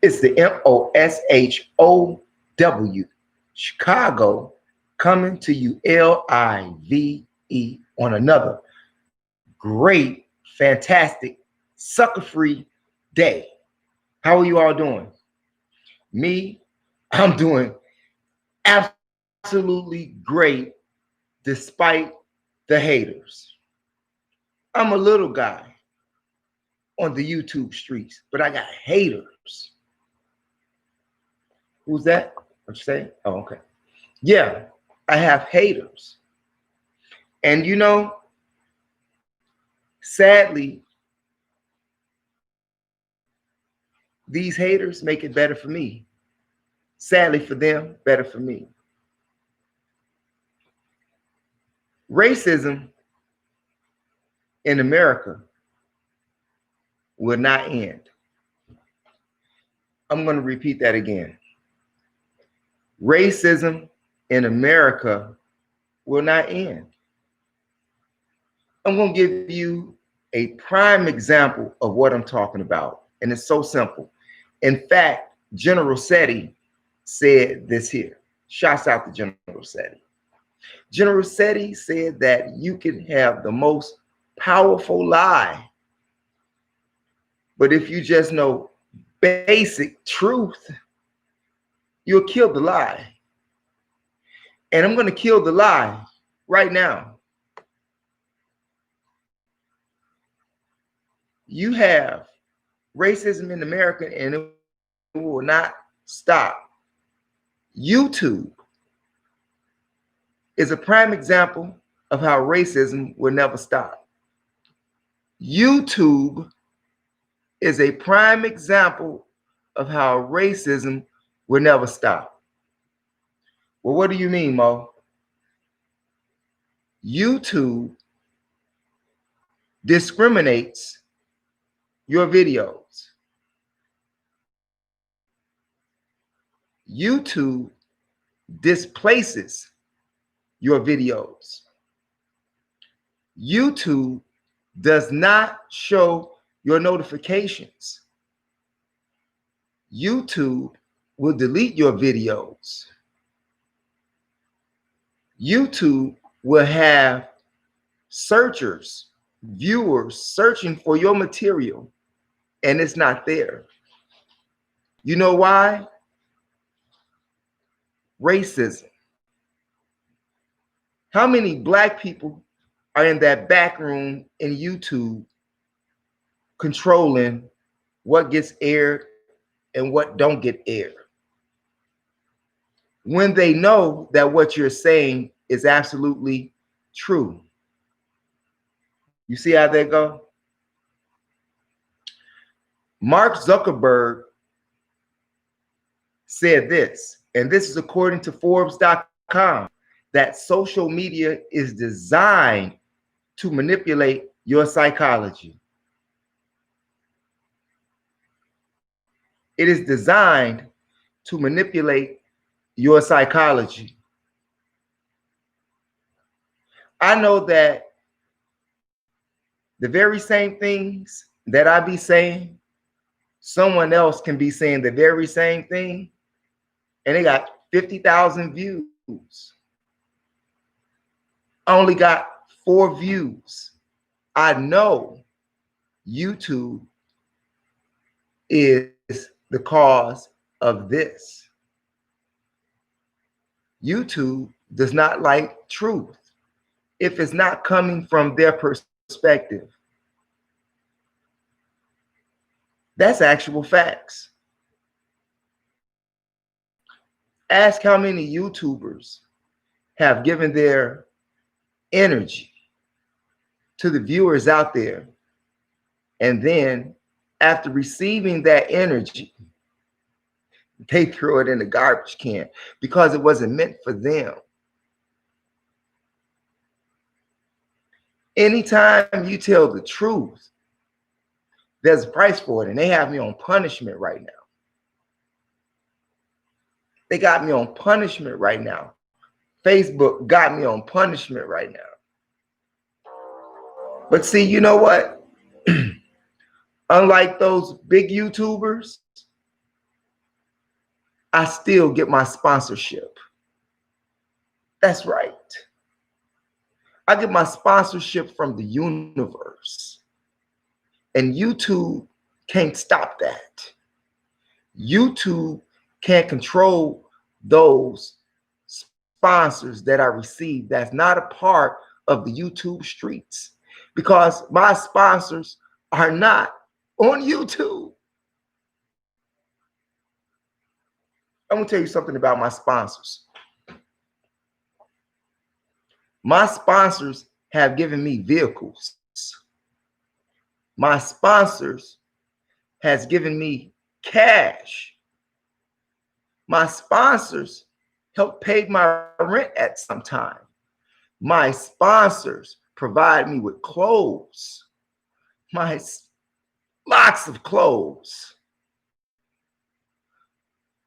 It's the MOSHOW, Chicago, coming to you LIVE on another great, fantastic, sucker-free day. How are you all doing? Me, I'm doing absolutely great despite the haters. I'm a little guy on the YouTube streets, but I got haters. Who's that? What you say? Oh, okay. Yeah, I have haters. And you know, sadly, these haters make it better for me. Sadly for them, better for me. Racism in America will not end. I'm going to repeat that again. Racism in America will not end. I'm going to give you a prime example of what I'm talking about. And it's so simple. In fact, General Seti said this here. Shouts out to General Seti. General Seti said that you can have the most powerful lie, but if you just know basic truth, you'll kill the lie. And I'm going to kill the lie right now. You have racism in America and it will not stop. YouTube is a prime example of how racism will never stop. YouTube is a prime example of how racism will never stop. Well, what do you mean, Mo? YouTube discriminates your videos. YouTube displaces your videos. YouTube does not show your notifications. YouTube will delete your videos. YouTube will have searchers, viewers searching for your material, and it's not there. You know why? Racism. How many black people are in that back room in YouTube controlling what gets aired and what don't get aired, when they know that what you're saying is absolutely true? You see how they go? Mark Zuckerberg said this, and this is according to Forbes.com, that social media is designed to manipulate your psychology. It is designed to manipulate your psychology. I know that the very same things that I be saying, someone else can be saying the very same thing, and they got 50,000 views. I only got 4 views. I know YouTube is the cause of this. YouTube does not like truth if it's not coming from their perspective. That's actual facts. Ask how many YouTubers have given their energy to the viewers out there, and then after receiving that energy, they throw it in the garbage can because it wasn't meant for them. Anytime you tell the truth, there's a price for it, and they have me on punishment right now. They got me on punishment right now. Facebook got me on punishment right now. But see, you know what? Unlike those big YouTubers, I still get my sponsorship. That's right. I get my sponsorship from the universe. And YouTube can't stop that. YouTube can't control those sponsors that I receive. That's not a part of the YouTube streets, because my sponsors are not on YouTube. I'm gonna tell you something about my sponsors. My sponsors have given me vehicles. My sponsors has given me cash. My sponsors help pay my rent at some time. My sponsors provide me with clothes. Lots of clothes.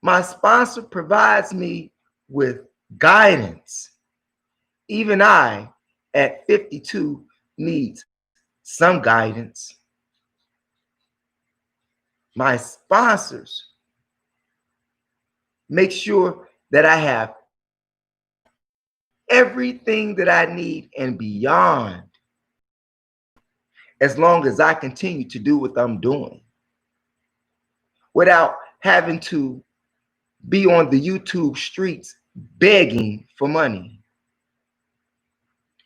My sponsor provides me with guidance. Even I, at 52, need some guidance. My sponsors make sure that I have everything that I need and beyond, as long as I continue to do what I'm doing without having to be on the YouTube streets begging for money.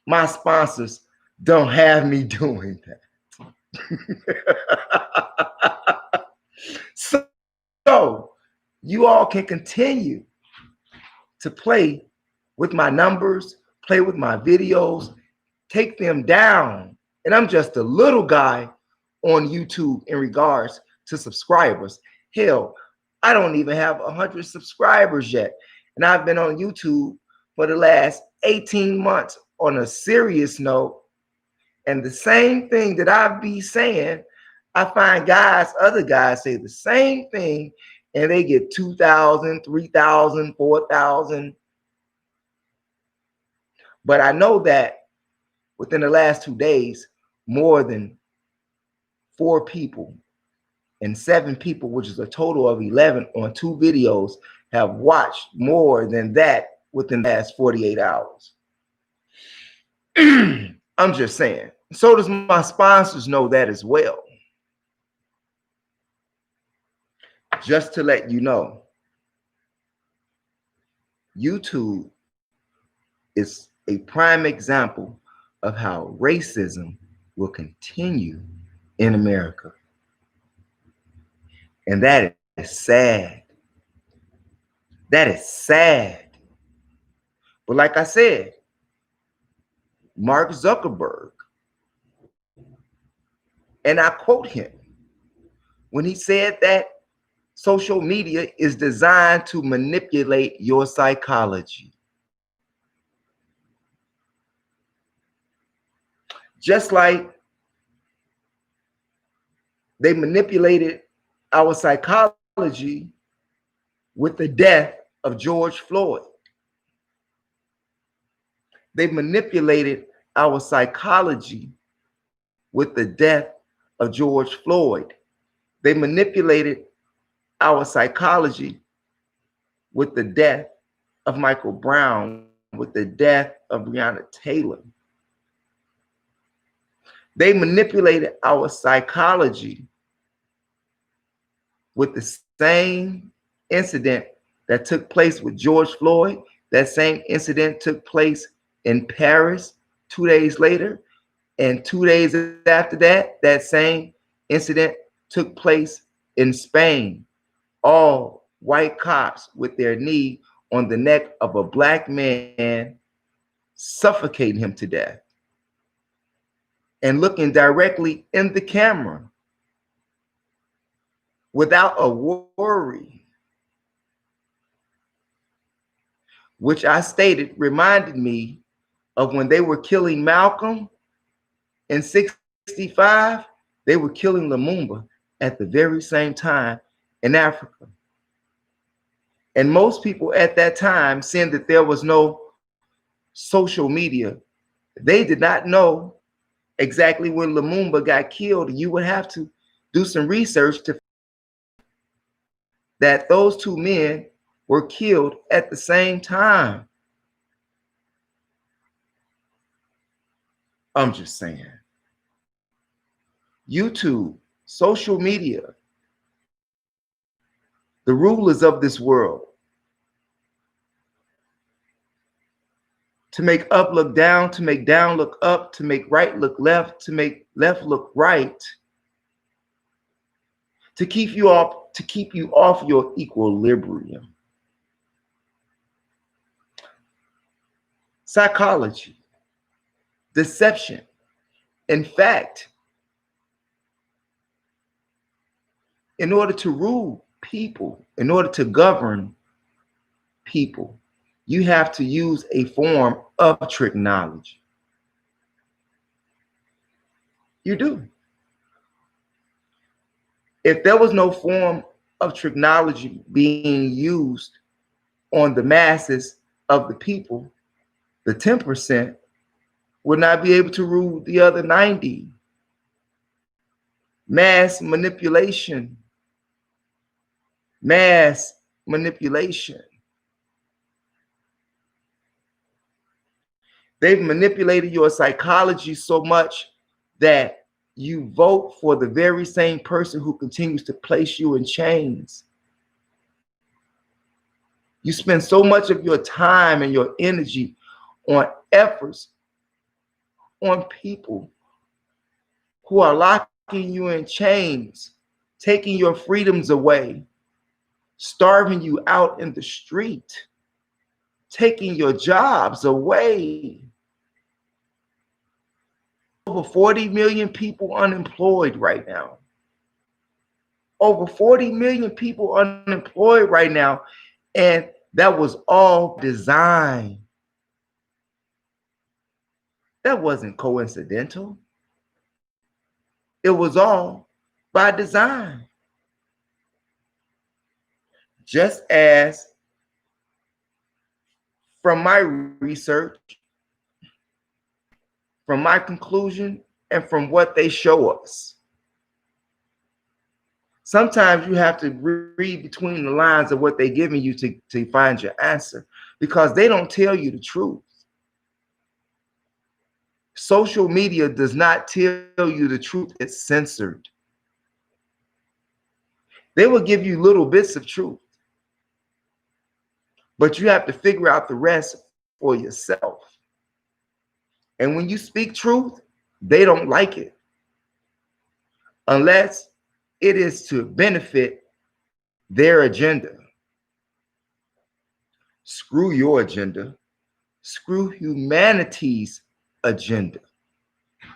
My sponsors don't have me doing that. So you all can continue to play with my numbers, play with my videos, take them down. And I'm just a little guy on YouTube in regards to subscribers. Hell, I don't even have 100 subscribers yet. And I've been on YouTube for the last 18 months on a serious note. And the same thing that I be saying, I find other guys say the same thing, and they get 2,000, 3,000, 4,000. But I know that within the last 2 days, more than 4 people and 7 people, which is a total of 11 on 2 videos, have watched more than that within the last 48 hours. I'm just saying. So does my sponsors know that as well. Just to let you know, YouTube is a prime example of how racism will continue in America. And that is sad. That is sad. But like I said, Mark Zuckerberg, and I quote him when he said that social media is designed to manipulate your psychology. Just like they manipulated our psychology with the death of George Floyd. They manipulated our psychology with the death of George Floyd. They manipulated our psychology with the death of Michael Brown, with the death of Breonna Taylor. They manipulated our psychology with the same incident that took place with George Floyd. That same incident took place in Paris 2 days later. And 2 days after that, that same incident took place in Spain. All white cops with their knee on the neck of a black man, suffocating him to death and looking directly in the camera without a worry, which I stated reminded me of when they were killing Malcolm in 65, they were killing Lumumba at the very same time in Africa. And most people at that time, seeing that there was no social media, they did not know exactly when Lumumba got killed. You would have to do some research to that those 2 men were killed at the same time. I'm just saying. YouTube, social media, the rulers of this world, to make up look down, to make down look up, to make right look left, to make left look right, to keep you off your equilibrium. Psychology, deception. In fact, in order to rule people, in order to govern people, you have to use a form of technology. You do. If there was no form of technology being used on the masses of the people, the 10% would not be able to rule the other 90. Mass manipulation. Mass manipulation. They've manipulated your psychology so much that you vote for the very same person who continues to place you in chains. You spend so much of your time and your energy on efforts on people who are locking you in chains, taking your freedoms away, starving you out in the street, taking your jobs away. Over 40 million people unemployed right now. Over 40 million people unemployed right now. And that was all design. That wasn't coincidental. It was all by design. Just as from my research, from my conclusion, and from what they show us. Sometimes you have to read between the lines of what they're giving you to find your answer, because they don't tell you the truth. Social media does not tell you the truth. It's censored. They will give you little bits of truth, but you have to figure out the rest for yourself. And when you speak truth, they don't like it unless it is to benefit their agenda. Screw your agenda. Screw humanity's agenda.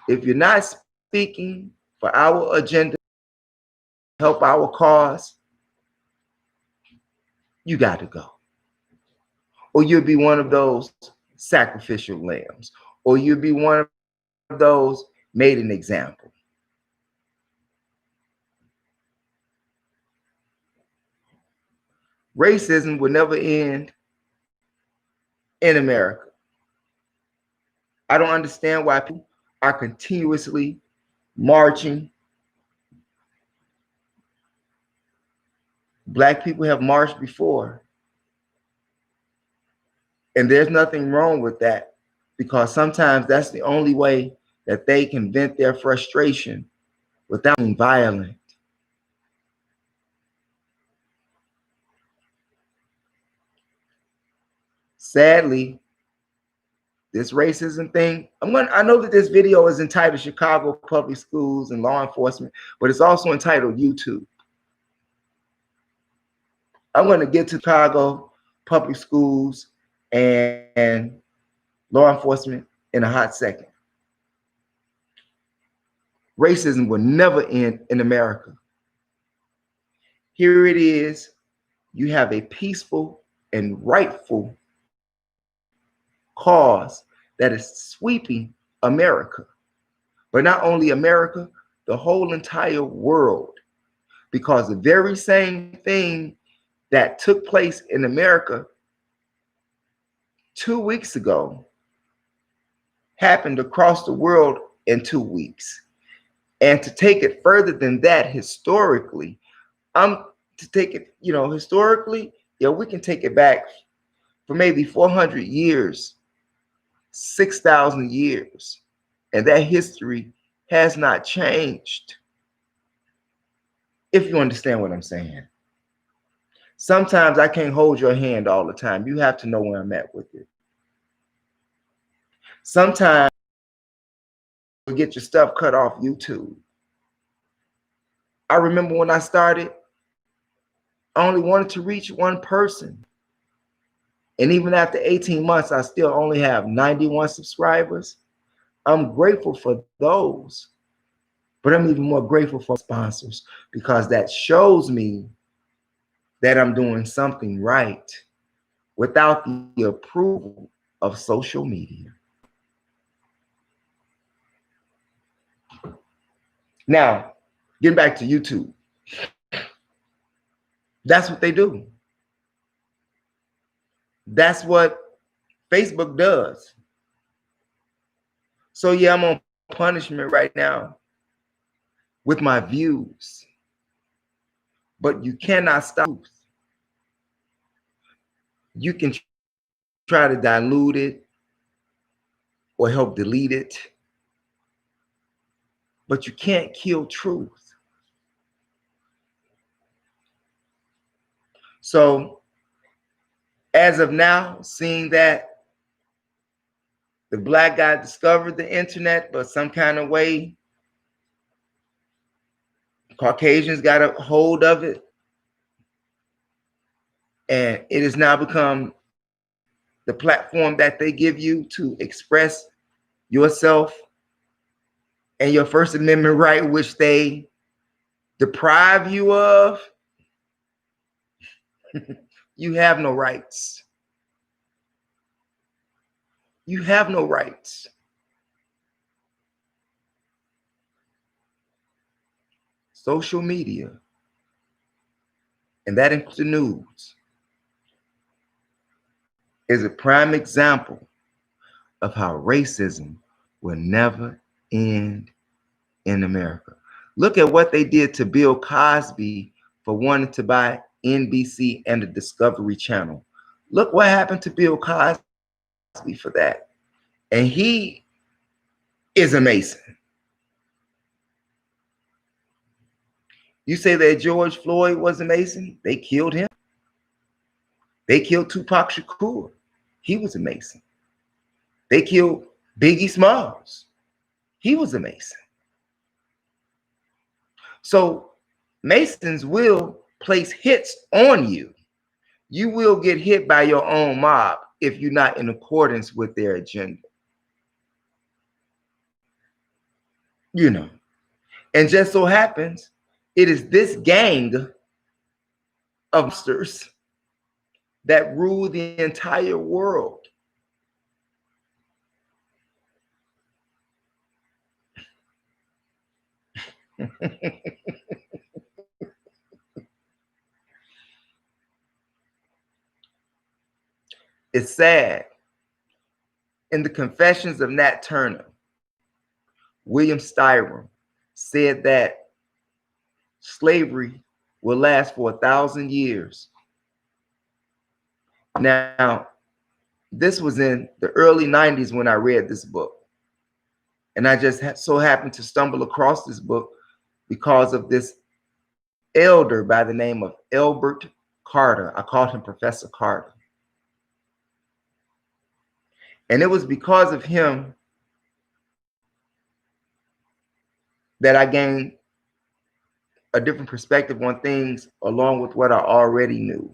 If you're not speaking for our agenda, help our cause, you got to go. Or you'll be one of those sacrificial lambs, or you'll be one of those made an example. Racism will never end in America. I don't understand why people are continuously marching. Black people have marched before. And there's nothing wrong with that, because sometimes that's the only way that they can vent their frustration without being violent. Sadly, this racism thing, I know that this video is entitled Chicago Public Schools and Law Enforcement, but it's also entitled YouTube. I'm going to get to Chicago Public Schools and law enforcement in a hot second. Racism will never end in America. Here it is. You have a peaceful and rightful cause that is sweeping America, but not only America, the whole entire world, because the very same thing that took place in America 2 weeks ago happened across the world in 2 weeks. And to take it further than that, historically, historically, Yeah, we can take it back for maybe 400 years, 6,000 years, and that history has not changed. If you understand what I'm saying. Sometimes I can't hold your hand all the time. You have to know where I'm at with it. Sometimes you get your stuff cut off YouTube. I remember when I started, I only wanted to reach one person. And even after 18 months, I still only have 91 subscribers. I'm grateful for those, but I'm even more grateful for sponsors because that shows me that I'm doing something right without the approval of social media. Now, getting back to YouTube, that's what they do. That's what Facebook does. So yeah, I'm on punishment right now with my views, but you cannot stop. You can try to dilute it or help delete it, but you can't kill truth. So as of now, seeing that the black guy discovered the internet, but some kind of way Caucasians got a hold of it, and it has now become the platform that they give you to express yourself and your First Amendment right, which they deprive you of. You have no rights. You have no rights. Social media, and that includes the news, is a prime example of how racism will never end in America. Look at what they did to Bill Cosby for wanting to buy NBC and the Discovery Channel. Look what happened to Bill Cosby for that. And he is a Mason. You say that George Floyd was a Mason? They killed him. They killed Tupac Shakur. He was a Mason. They killed Biggie Smalls. He was a Mason. So Masons will place hits on you. You will get hit by your own mob if you're not in accordance with their agenda. You know, and just so happens, it is this gang of monsters that rule the entire world. It's sad. In the Confessions of Nat Turner, William Styron said that slavery will last for 1,000 years. Now, this was in the early 90s when I read this book. And I just so happened to stumble across this book because of this elder by the name of Elbert Carter. I called him Professor Carter. And it was because of him that I gained a different perspective on things along with what I already knew.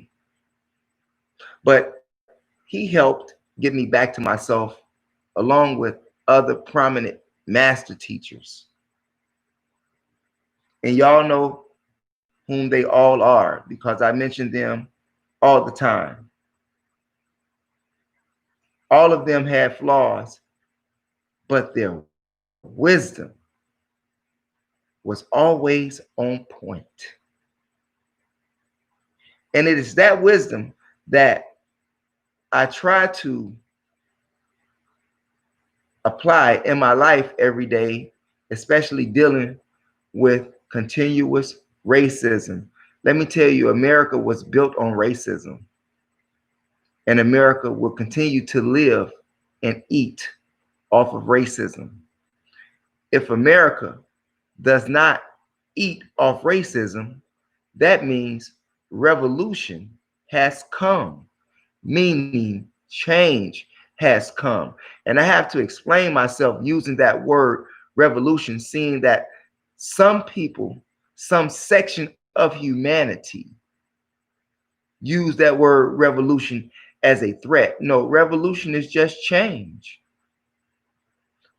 But he helped get me back to myself along with other prominent master teachers. And y'all know whom they all are because I mention them all the time. All of them had flaws, but their wisdom was always on point. And it is that wisdom that I try to apply in my life every day, especially dealing with continuous racism. Let me tell you, America was built on racism. and America will continue to live and eat off of racism. If America does not eat off racism, that means revolution has come, meaning change has come. And I have to explain myself using that word revolution, seeing that some people, some section of humanity use that word revolution as a threat. No, revolution is just change.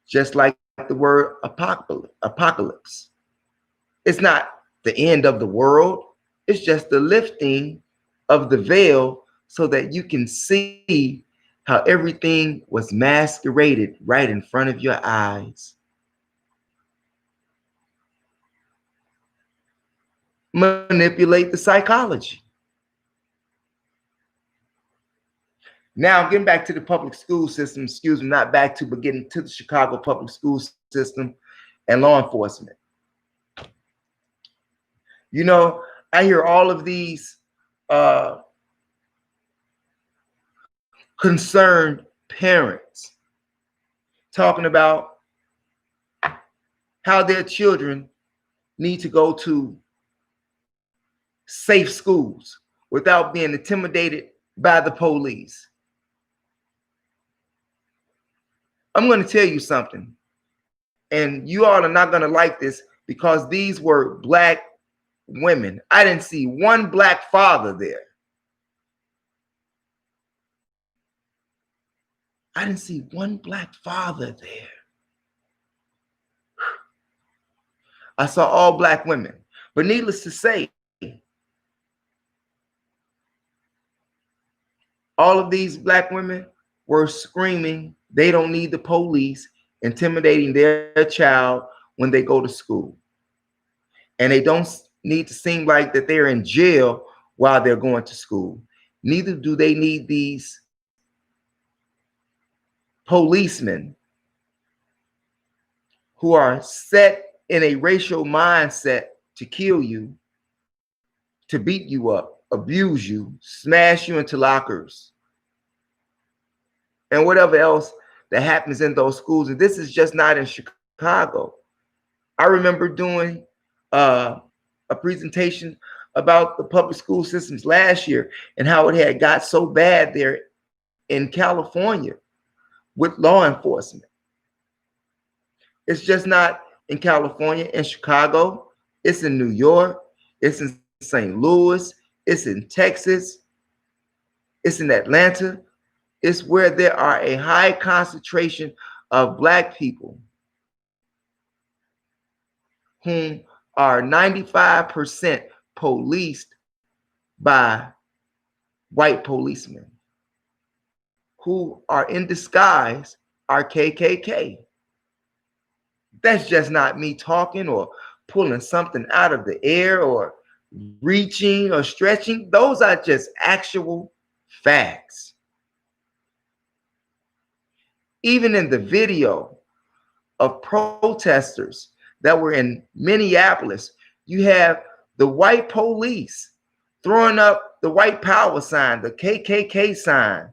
Just like the word apocalypse. It's not the end of the world. It's just the lifting of the veil so that you can see how everything was masqueraded right in front of your eyes. Manipulate the psychology. Now, getting back to the public school system, excuse me, not back to, but getting to the Chicago public school system and law enforcement. You know, I hear all of these concerned parents talking about how their children need to go to safe schools without being intimidated by the police. I'm going to tell you something, and you all are not going to like this because these were Black women. I didn't see one Black father there. I didn't see one Black father there. I saw all Black women. But needless to say, all of these Black women were screaming they don't need the police intimidating their child when they go to school. And they don't need to seem like that they're in jail while they're going to school. Neither do they need these policemen who are set in a racial mindset to kill you, to beat you up, abuse you, smash you into lockers, and whatever else that happens in those schools. And this is just not in Chicago. I remember doing a presentation about the public school systems last year and how it had got so bad there in California with law enforcement. It's just not in California, in Chicago. It's in New York. It's in St. Louis. It's in Texas. It's in Atlanta. It's where there are a high concentration of Black people whom are 95% policed by white policemen who are in disguise are KKK. That's just not me talking or pulling something out of the air or reaching or stretching. Those are just actual facts. Even in the video of protesters that were in Minneapolis, you have the white police throwing up the white power sign, the KKK sign.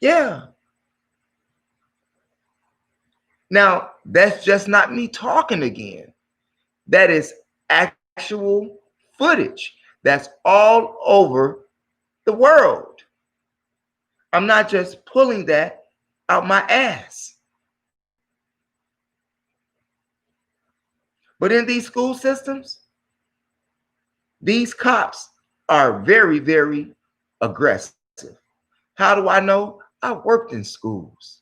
Yeah. Now, that's just not me talking again. That is actual footage that's all over the world. I'm not just pulling that out my ass. But in these school systems, these cops are very, very aggressive. How do I know? I worked in schools.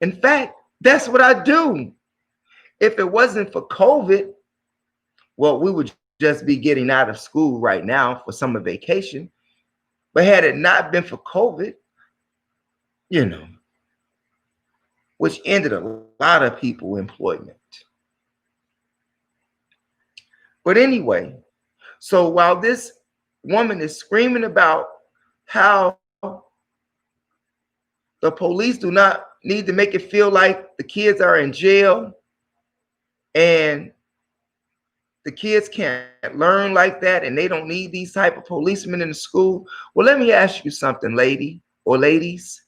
In fact, that's what I do. If it wasn't for COVID, well, we would just be getting out of school right now for summer vacation. But had it not been for COVID, you know, which ended a lot of people employment. But anyway, so while this woman is screaming about how the police do not need to make it feel like the kids are in jail and the kids can't learn like that and they don't need these type of policemen in the school. Well, let me ask you something, lady or ladies.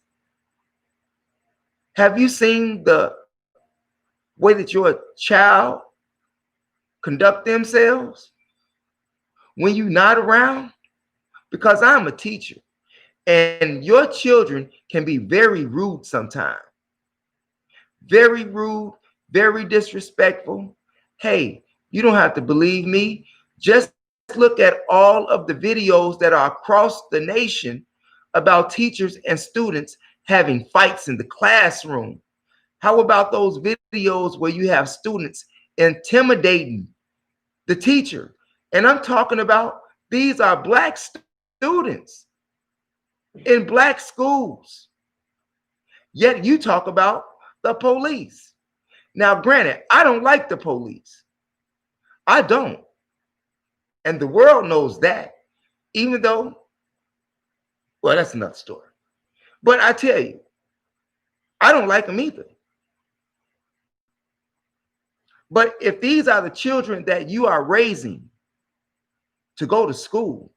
Have you seen the way that your child conduct themselves when you're not around? Because I'm a teacher and your children can be very rude sometimes. Very rude, very disrespectful. Hey, you don't have to believe me. Just look at all of the videos that are across the nation about teachers and students having fights in the classroom. How about those videos where you have students intimidating the teacher? And I'm talking about these are black students in black schools. Yet you talk about the police. Now, granted, I don't like the police. I don't. And the world knows that, even though, well, that's another story. But I tell you, I don't like them either. But if these are the children that you are raising to go to school,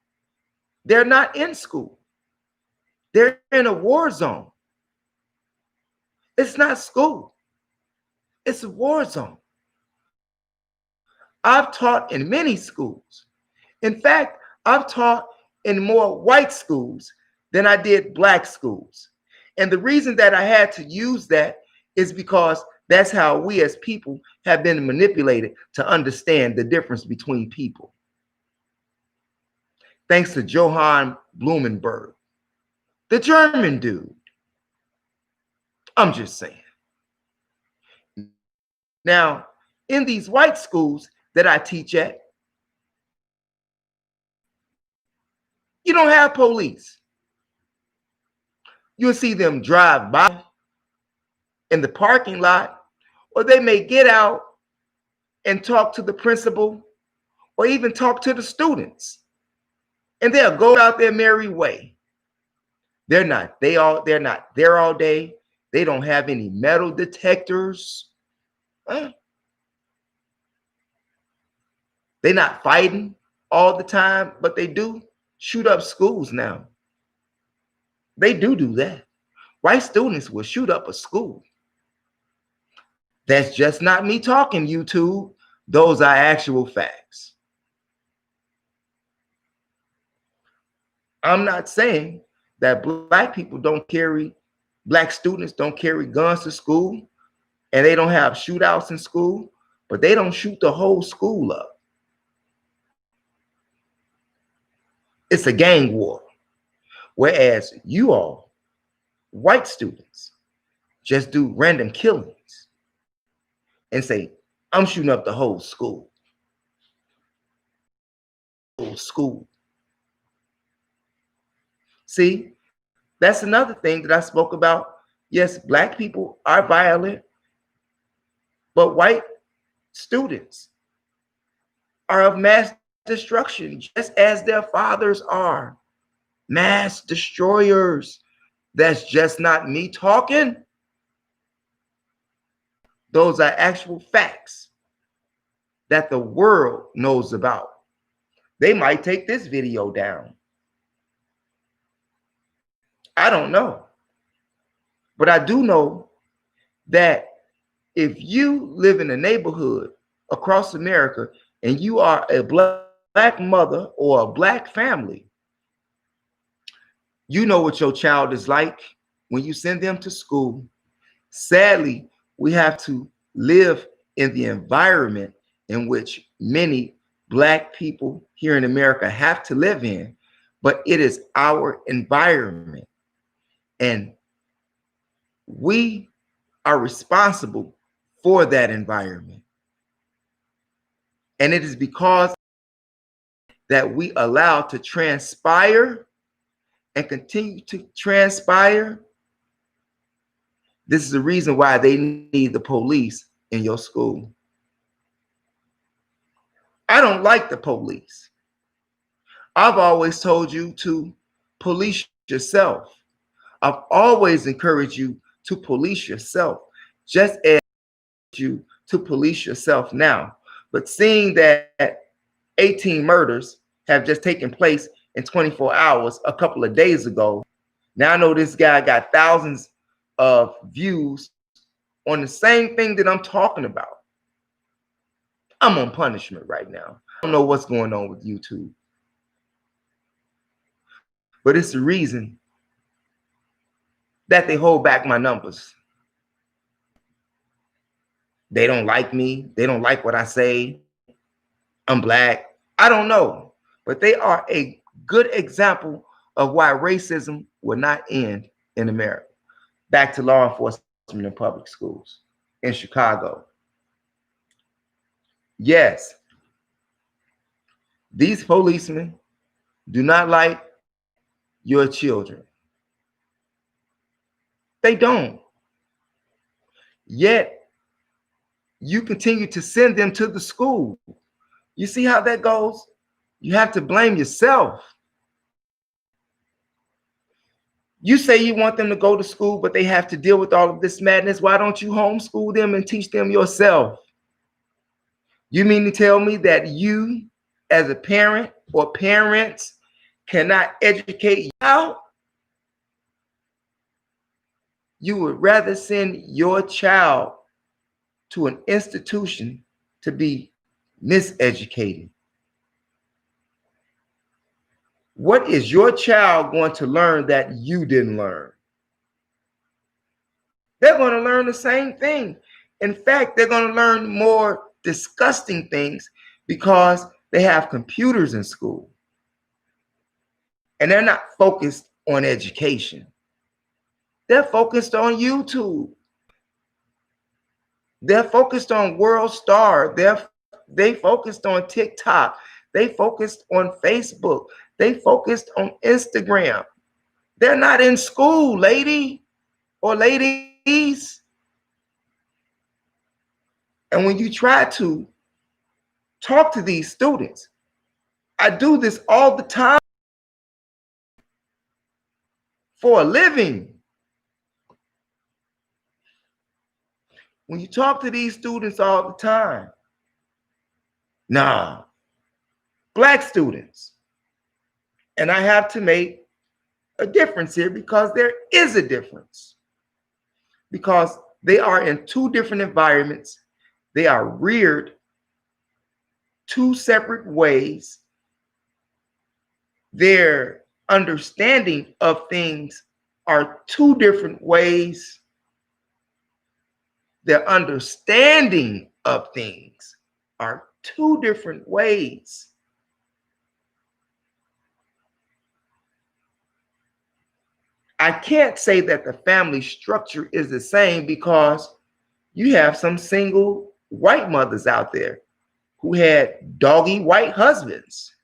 they're not in school. They're in a war zone. It's not school. It's a war zone. I've taught in many schools. In fact, I've taught in more white schools than I did black schools. And the reason that I had to use that is because that's how we as people have been manipulated to understand the difference between people. Thanks to Johann Blumenberg, the German dude. I'm just saying. Now, in these white schools that I teach at, you don't have police. You'll see them drive by in the parking lot, or they may get out and talk to the principal or even talk to the students. And they'll go out their merry way. They're not there all day. They don't have any metal detectors. They're not fighting all the time, but they do shoot up schools now. They do that. White students will shoot up a school. That's just not me talking, YouTube. Those are actual facts. I'm not saying that black students don't carry guns to school and they don't have shootouts in school, but they don't shoot the whole school up. It's a gang war. Whereas you all, white students, just do random killings and say, I'm shooting up the whole school. See, that's another thing that I spoke about. Yes, black people are violent, but white students are of mass destruction, just as their fathers are. Mass destroyers. That's just not me talking. Those are actual facts that the world knows about. They might take this video down. I don't know. But I do know that if you live in a neighborhood across America and you are a black mother or a black family, you know what your child is like when you send them to school. Sadly, we have to live in the environment in which many black people here in America have to live in, but it is our environment. And we are responsible for that environment. And it is because that we allow to transpire and continue to transpire. This is the reason why they need the police in your school. I don't like the police. I've always told you to police yourself. I've always encouraged you to police yourself, just as you to police yourself now. But seeing that 18 murders have just taken place in 24 hours a couple of days ago, now I know this guy got thousands of views on the same thing that I'm talking about. I'm on punishment right now. I don't know what's going on with YouTube, but it's the reason that they hold back my numbers. They don't like me. They don't like what I say. I'm black. I don't know, but they are a good example of why racism will not end in America. Back to law enforcement in public schools in Chicago. Yes, these policemen do not like your children. They don't. Yet, you continue to send them to the school. You see how that goes? You have to blame yourself. You say you want them to go to school, but they have to deal with all of this madness. Why don't you homeschool them and teach them yourself? You mean to tell me that you, as a parent or parents, cannot educate you out? You would rather send your child to an institution to be miseducated. What is your child going to learn that you didn't learn? They're going to learn the same thing. In fact, they're going to learn more disgusting things because they have computers in school. And they're not focused on education. They're focused on YouTube. They're focused on World Star. They focused on TikTok. They focused on Facebook. They focused on Instagram. They're not in school, lady or ladies. And when you try to talk to these students, I do this all the time for a living. When you talk to these students all the time, nah, black students. And I have to make a difference here because there is a difference. Because they are in two different environments. They are reared two separate ways. Their understanding of things are two different ways. Their understanding of things are two different ways. I can't say that the family structure is the same because you have some single white mothers out there who had doggy white husbands.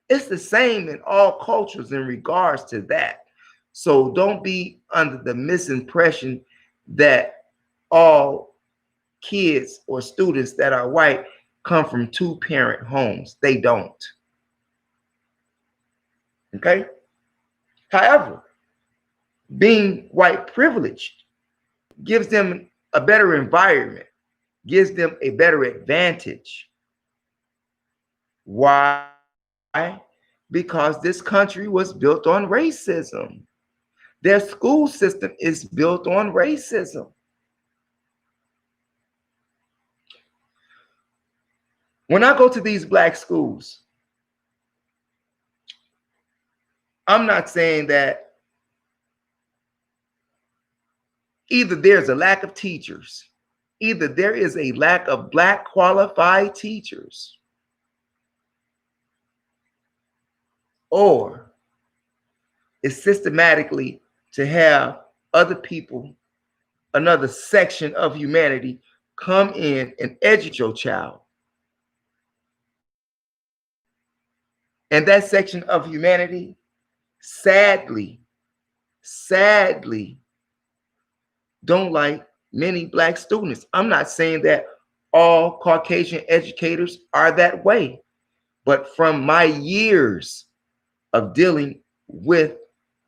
It's the same in all cultures in regards to that. So don't be under the misimpression that all kids or students that are white come from two-parent homes. They don't. Okay? However, being white privileged gives them a better environment, gives them a better advantage. Why? Because this country was built on racism. Their school system is built on racism. When I go to these black schools, I'm not saying that either there's a lack of teachers, either there is a lack of black qualified teachers, or it's systematically to have other people, another section of humanity come in and educate your child. And that section of humanity, sadly, don't like many black students. I'm not saying that all Caucasian educators are that way, but from my years of dealing with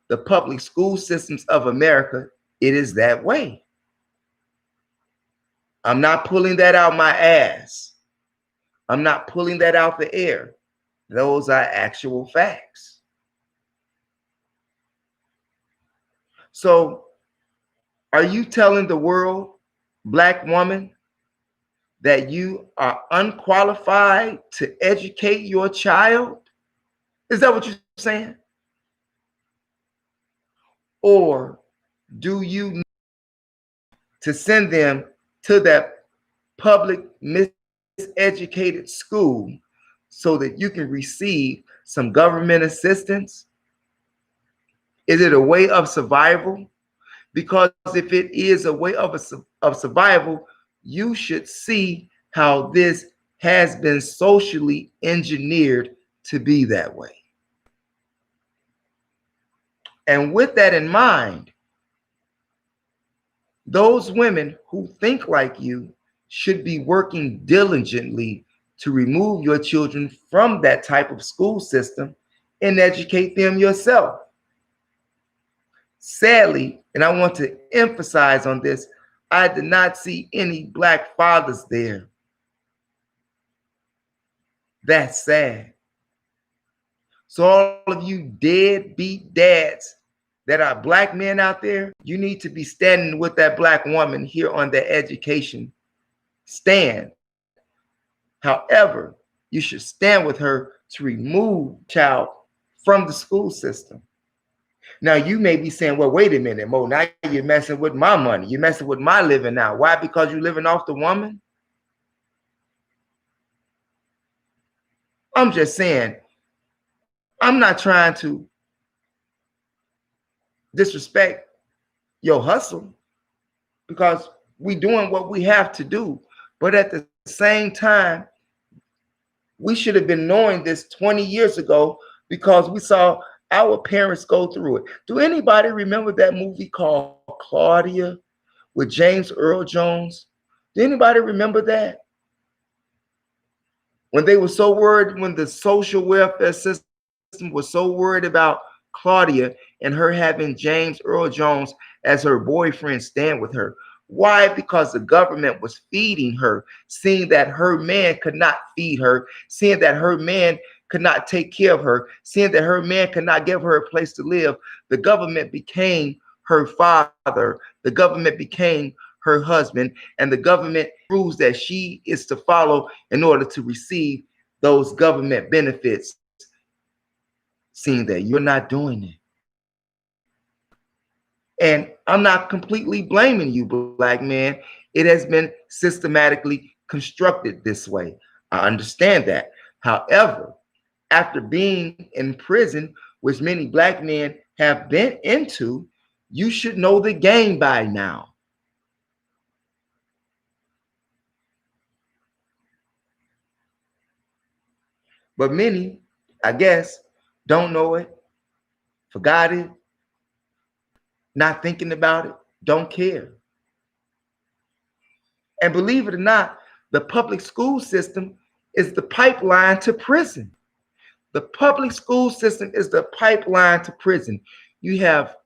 the public school systems of America, it is that way. I'm not pulling that out my ass. I'm not pulling that out the air. Those are actual facts. So are you telling the world, Black woman, that you are unqualified to educate your child? Is that what you're saying? Or do you need to send them to that public miseducated school so that you can receive some government assistance? Is it a way of survival? Because if it is a way of survival, you should see how this has been socially engineered to be that way. And with that in mind, those women who think like you should be working diligently to remove your children from that type of school system and educate them yourself. Sadly, and I want to emphasize on this, I did not see any Black fathers there. That's sad. So all of you deadbeat dads that are Black men out there, you need to be standing with that Black woman here on the education stand. However, you should stand with her to remove child from the school system. Now, you may be saying, well, wait a minute, Mo, now you're messing with my money. You're messing with my living now. Why? Because you're living off the woman? I'm just saying, I'm not trying to disrespect your hustle because we're doing what we have to do. But at the same time, we should have been knowing this 20 years ago because we saw our parents go through it. Do anybody remember that movie called Claudia with James Earl Jones? Do anybody remember that? When they were so worried, when the social welfare system was so worried about Claudia and her having James Earl Jones as her boyfriend stand with her. Why? Because the government was feeding her, seeing that her man could not feed her, seeing that her man could not take care of her, seeing that her man could not give her a place to live. The government became her father. The government became her husband, and the government rules that she is to follow in order to receive those government benefits, seeing that you're not doing it. And I'm not completely blaming you, Black man. It has been systematically constructed this way. I understand that. However, after being in prison, which many Black men have been into, you should know the game by now. But many, I guess, don't know it, forgot it, not thinking about it, don't care. And believe it or not, the public school system is the pipeline to prison. The public school system is the pipeline to prison. You have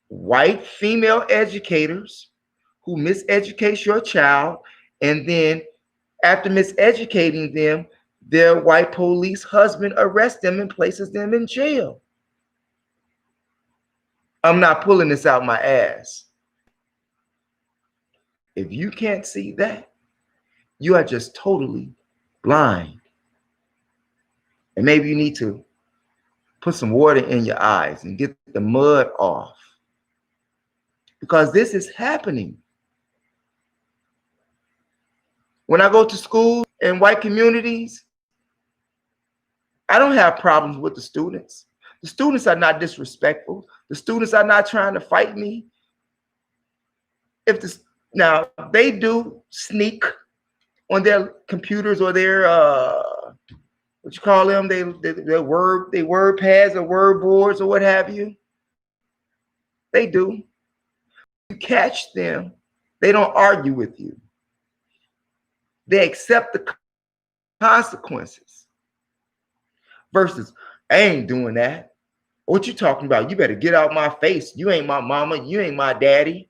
white female educators who miseducate your child, and then after miseducating them, their white police husband arrests them and places them in jail. I'm not pulling this out my ass. If you can't see that, you are just totally blind. And maybe you need to put some water in your eyes and get the mud off. Because this is happening. When I go to school in white communities, I don't have problems with the students. The students are not disrespectful. The students are not trying to fight me. Now they do sneak on their computers or their what you call them, their word pads or word boards or what have you. They do. You catch them, they don't argue with you. They accept the consequences. Versus, I ain't doing that. What you talking about? You better get out my face. You ain't my mama. You ain't my daddy.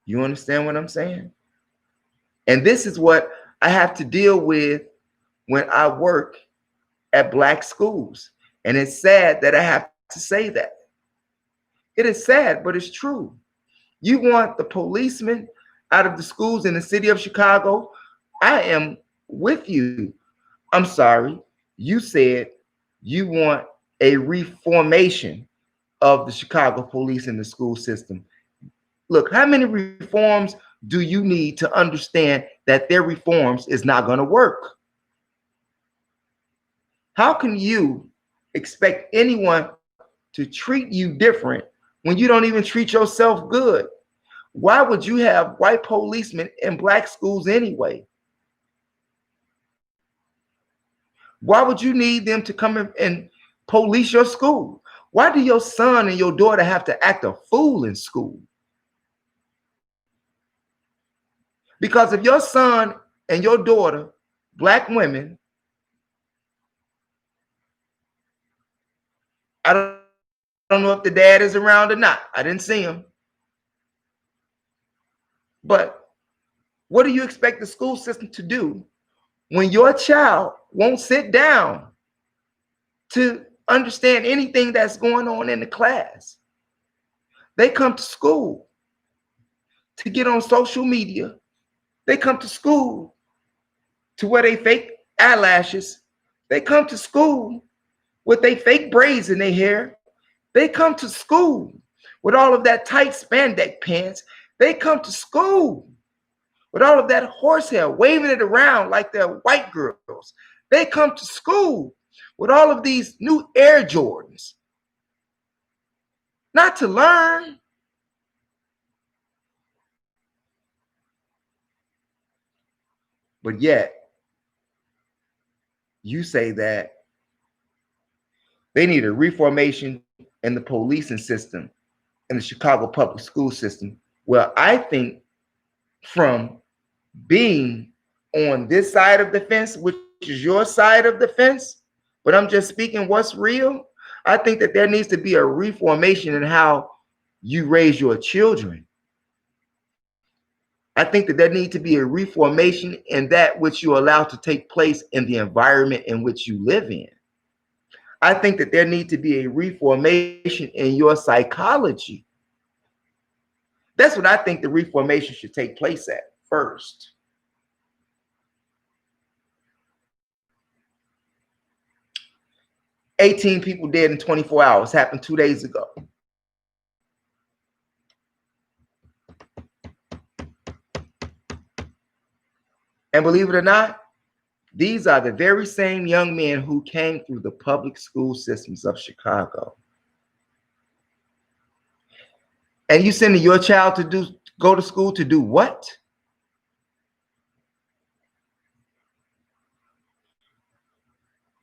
You understand what I'm saying? And this is what I have to deal with when I work at Black schools. And it's sad that I have to say that. It is sad, but it's true. You want the policemen out of the schools in the city of Chicago? I am with you. I'm sorry. You said you want a reformation of the Chicago police in the school system. Look, how many reforms do you need to understand that their reforms is not going to work? How can you expect anyone to treat you different when you don't even treat yourself good? Why would you have white policemen in Black schools anyway? Why would you need them to come in and police your school? Why do your son and your daughter have to act a fool in school? Because if your son and your daughter, Black women, I don't know if the dad is around or not. I didn't see him. But what do you expect the school system to do when your child won't sit down to understand anything that's going on in the class? They come to school to get on social media. They come to school to wear they fake eyelashes. They come to school with they fake braids in their hair. They come to school with all of that tight spandex pants. They come to school with all of that horsehair, waving it around like they're white girls. They come to school with all of these new Air Jordans. Not to learn. But yet, you say that they need a reformation in the policing system, in the Chicago public school system. Well, I think from being on this side of the fence, which is your side of the fence, but I'm just speaking what's real, I think that there needs to be a reformation in how you raise your children. I think that there needs to be a reformation in that which you allow to take place in the environment in which you live in. I think that there needs to be a reformation in your psychology. That's what I think the reformation should take place at first. $18 people dead in 24 hours happened 2 days ago. And believe it or not, these are the very same young men who came through the public school systems of Chicago. And you sending your child to go to school to do what?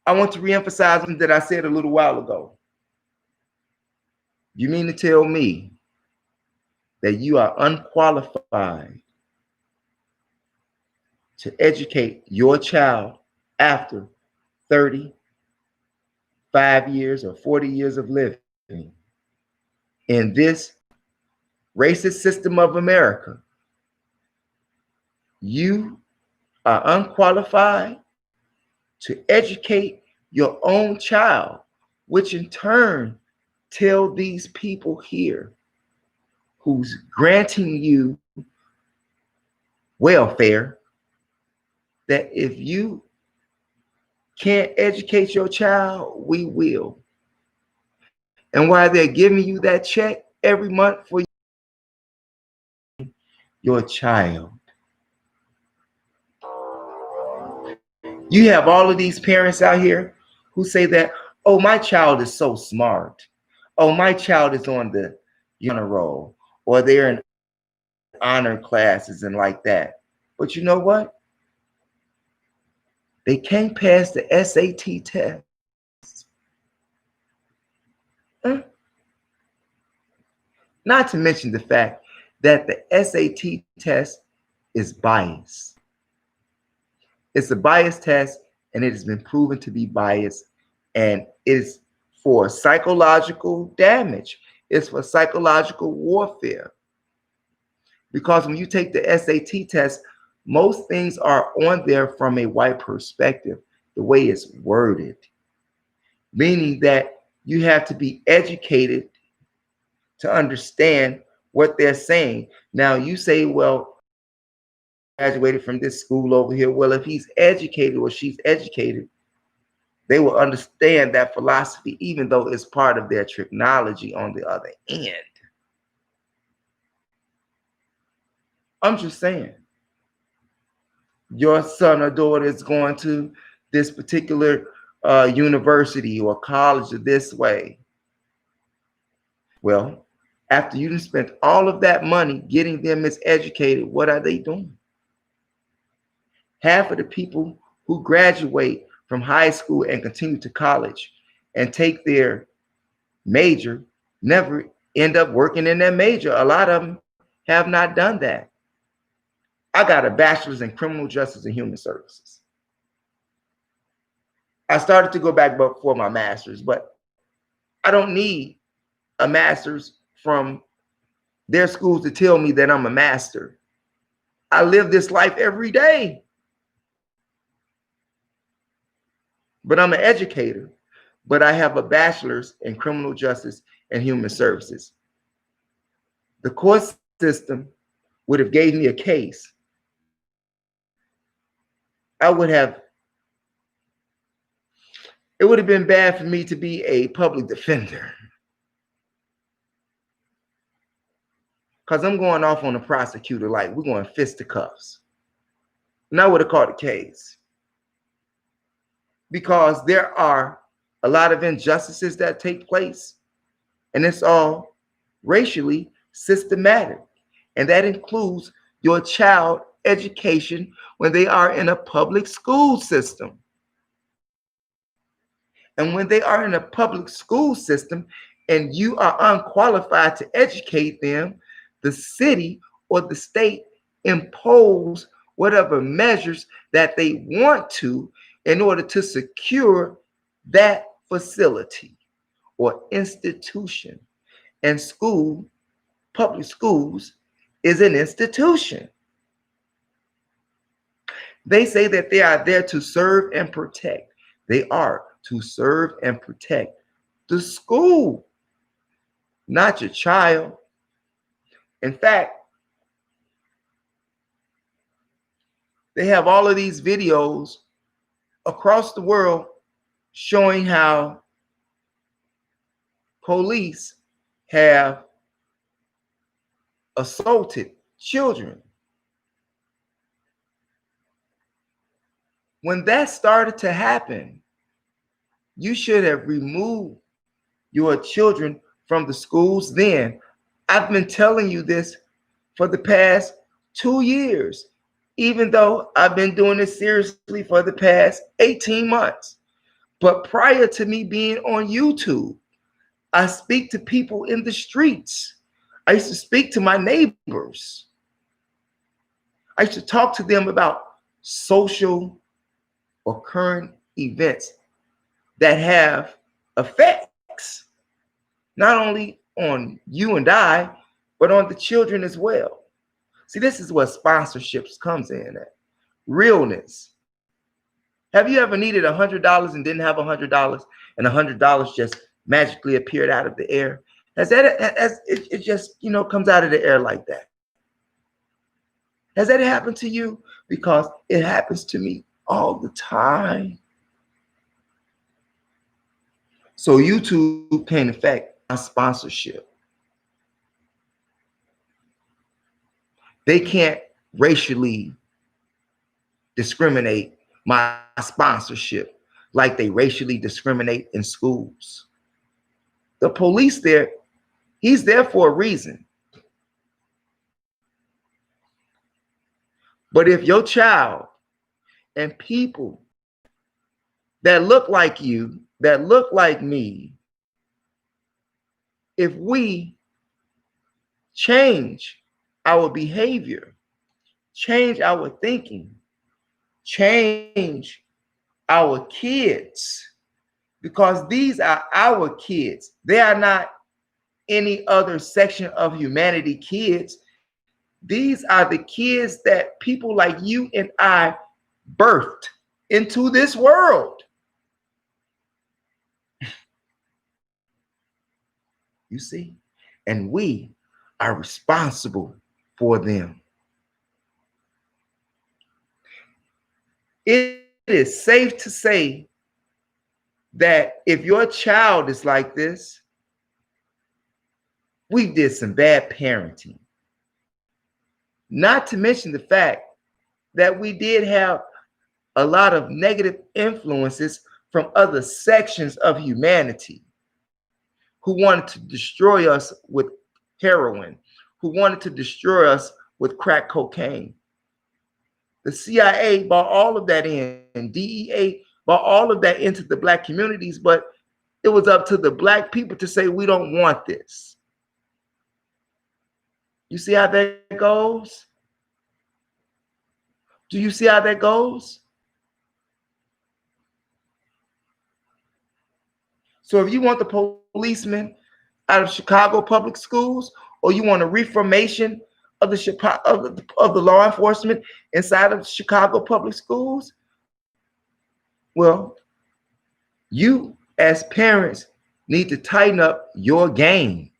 I want to reemphasize something that I said a little while ago. You mean to tell me that you are unqualified to educate your child after 35 years or 40 years of living in this racist system of America? You are unqualified to educate your own child, which in turn tell these people here who's granting you welfare that if you can't educate your child, we will. And while they're giving you that check every month for your child, you have all of these parents out here who say that, oh, my child is so smart. Oh, my child is on the honor roll, or they're in honor classes and like that. But you know what? They can't pass the SAT test. Not to mention the fact that the SAT test is biased. It's a biased test, and it has been proven to be biased, and it's for psychological damage. It's for psychological warfare. Because when you take the SAT test, Most things are on there from a white perspective, the way it's worded, meaning that you have to be educated to understand what they're saying. Now you say, well, graduated from this school over here. Well, if he's educated or she's educated, they will understand that philosophy, even though it's part of their technology on the other end. I'm just saying, your son or daughter is going to this particular university or college this way. Well, after you spent all of that money getting them miseducated, what are they doing? Half of the people who graduate from high school and continue to college and take their major never end up working in their major. A lot of them have not done that. I got a bachelor's in criminal justice and human services. I started to go back for my master's, but I don't need a master's from their schools to tell me that I'm a master. I live this life every day. But I'm an educator, but I have a bachelor's in criminal justice and human services. The court system would have gave me a case. It would have been bad for me to be a public defender, because I'm going off on the prosecutor like we're going fisticuffs. And I would have caught the case, because there are a lot of injustices that take place, and it's all racially systematic. And that includes your child education when they are in a public school system. And when they are in a public school system and you are unqualified to educate them, the city or the state impose whatever measures that they want to in order to secure that facility or institution. And public schools is an institution. They say that they are there to serve and protect. They are to serve and protect the school, not your child. In fact, they have all of these videos across the world showing how police have assaulted children. When that started to happen, you should have removed your children from the schools then. I've been telling you this for the past 2 years, even though I've been doing this seriously for the past 18 months. But prior to me being on YouTube, I speak to people in the streets. I used to speak to my neighbors. I used to talk to them about social or current events that have effects, not only on you and I, but on the children as well. See, this is what sponsorships comes in at. Realness. Have you ever needed $100 and didn't have $100 and $100 just magically appeared out of the air? It just, comes out of the air like that? Has that happened to you? Because it happens to me all the time. So YouTube can affect my sponsorship. They can't racially discriminate my sponsorship like they racially discriminate in schools. The police there, he's there for a reason. But if your child and people that look like you, that look like me, if we change our behavior, change our thinking, change our kids, because these are our kids. They are not any other section of humanity kids. These are the kids that people like you and I birthed into this world. You see? And we are responsible for them. It is safe to say that if your child is like this, we did some bad parenting. Not to mention the fact that we did have a lot of negative influences from other sections of humanity who wanted to destroy us with heroin, who wanted to destroy us with crack cocaine. The CIA brought all of that in. DEA brought all of that into the Black communities, but it was up to the Black people to say, we don't want this. You see how that goes? Do you see how that goes? So if you want the policemen out of Chicago public schools, or you want a reformation of the law enforcement inside of Chicago public schools, well, you as parents need to tighten up your game.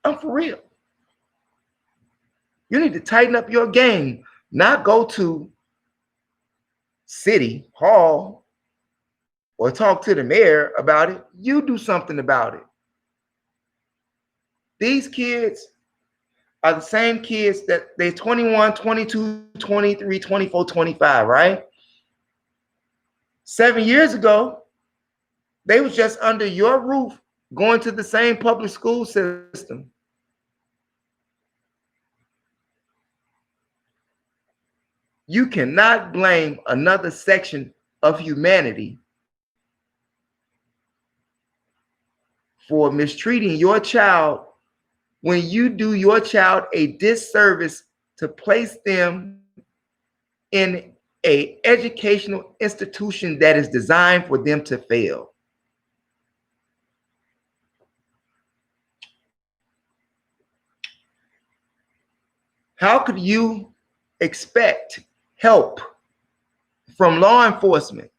I'm for real. You need to tighten up your game, not go to City Hall or talk to the mayor about it. You do something about it. These kids are the same kids that they're 21, 22, 23, 24, 25, right? 7 years ago, they was just under your roof going to the same public school system. You cannot blame another section of humanity for mistreating your child when you do your child a disservice to place them in an educational institution that is designed for them to fail. How could you expect help from law enforcement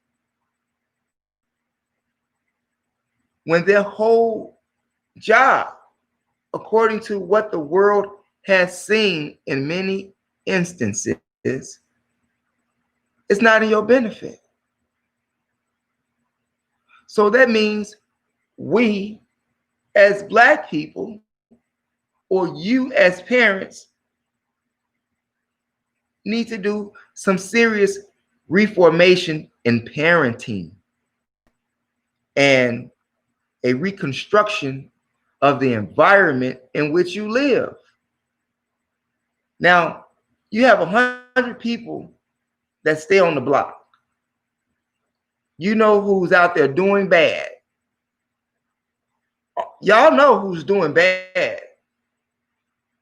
when their whole job, according to what the world has seen in many instances, it's not in your benefit? So that means we as Black people, or you as parents, need to do some serious reformation in parenting and a reconstruction of the environment in which you live. Now, you have 100 people that stay on the block. You know who's out there doing bad. Y'all know who's doing bad.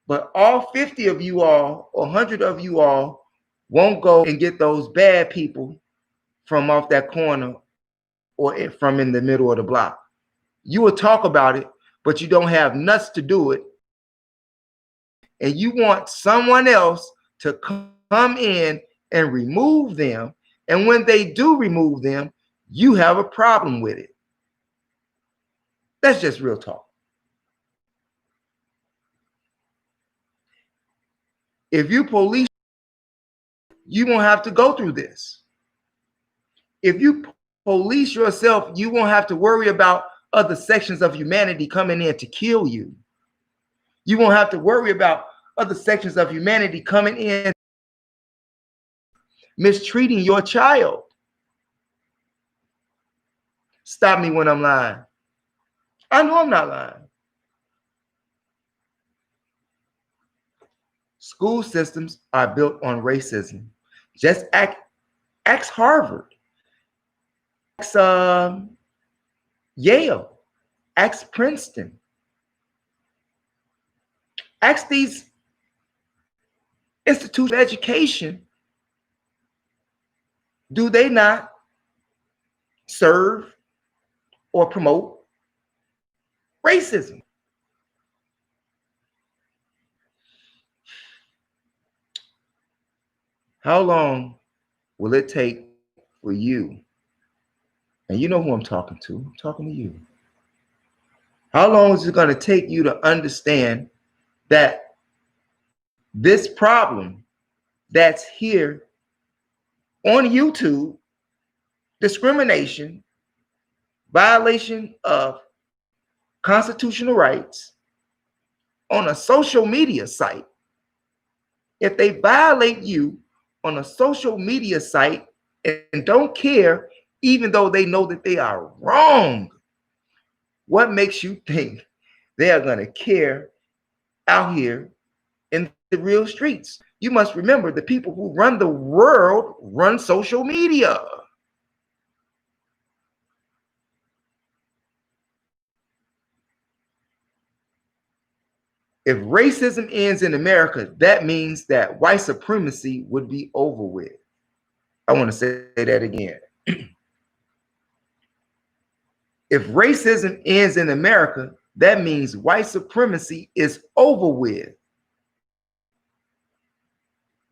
But all 50 of you all, or 100 of you all, won't go and get those bad people from off that corner or from in the middle of the block. You will talk about it, but you don't have nuts to do it. And you want someone else to come in and remove them. And when they do remove them, you have a problem with it. That's just real talk. If you police, you won't have to go through this. If you police yourself, you won't have to worry about other sections of humanity coming in to kill you. You won't have to worry about other sections of humanity coming in mistreating your child. Stop me when I'm lying. I know I'm not lying. School systems are built on racism. Just ask Harvard, ask Yale, ask Princeton, ask these institutions of education. Do they not serve or promote racism? How long will it take for you? And you know who I'm talking to. I'm talking to you. How long is it going to take you to understand that this problem that's here on YouTube, discrimination, violation of constitutional rights on a social media site, if they violate you on a social media site and don't care, even though they know that they are wrong, what makes you think they are going to care out here in the real streets? You must remember the people who run the world run social media. If racism ends in America, that means that white supremacy would be over with. I want to say that again. If racism ends in America, that means white supremacy is over with.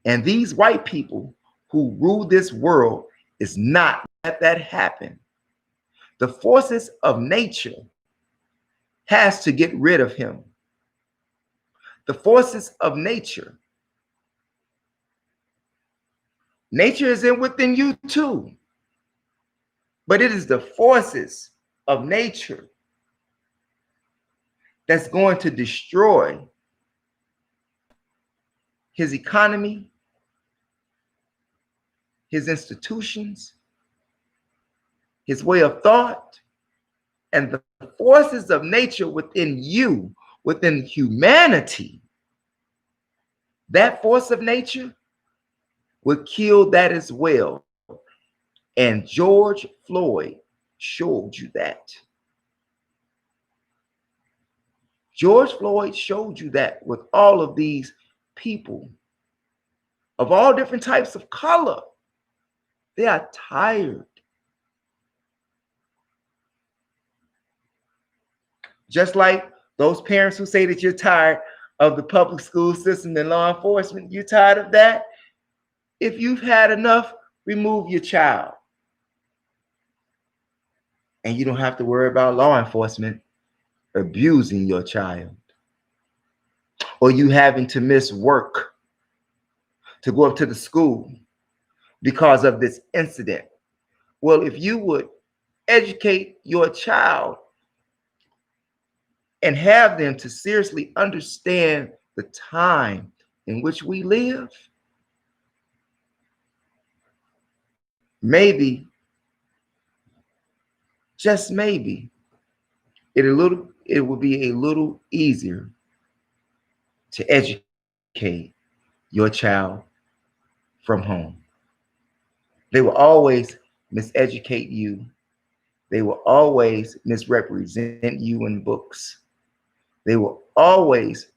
And these white people who rule this world is not let that happen. The forces of nature has to get rid of him. The forces of nature. Nature is within you too. But it is the forces of nature that's going to destroy his economy, his institutions, his way of thought, and the forces of nature within you, within humanity. That force of nature will kill that as well. And George Floyd showed you that. George Floyd showed you that with all of these people of all different types of color. They are tired. Just like those parents who say that you're tired of the public school system and law enforcement, you're tired of that. If you've had enough, remove your child. And you don't have to worry about law enforcement abusing your child, or you having to miss work to go up to the school because of this incident. Well, if you would educate your child and have them to seriously understand the time in which we live, maybe, just maybe, it will be a little easier to educate your child from home. They will always miseducate you. They will always misrepresent you in books. They will always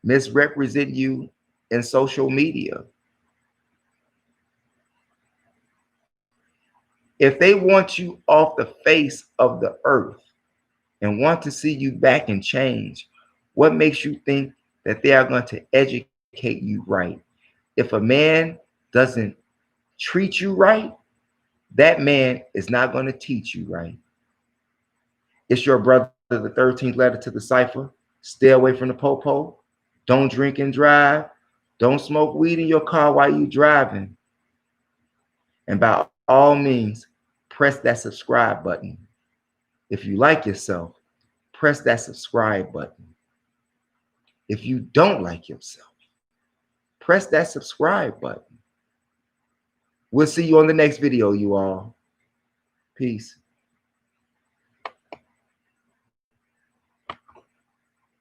misrepresent you in social media. If they want you off the face of the earth and want to see you back and change, what makes you think that they are going to educate you right? If a man doesn't treat you right, that man is not going to teach you right. It's your brother, the 13th letter to the cipher. Stay away from the popo. Don't drink and drive. Don't smoke weed in your car while you're driving. And by all means, press that subscribe button. If you like yourself, press that subscribe button. If you don't like yourself, press that subscribe button. We'll see you on the next video, you all. Peace.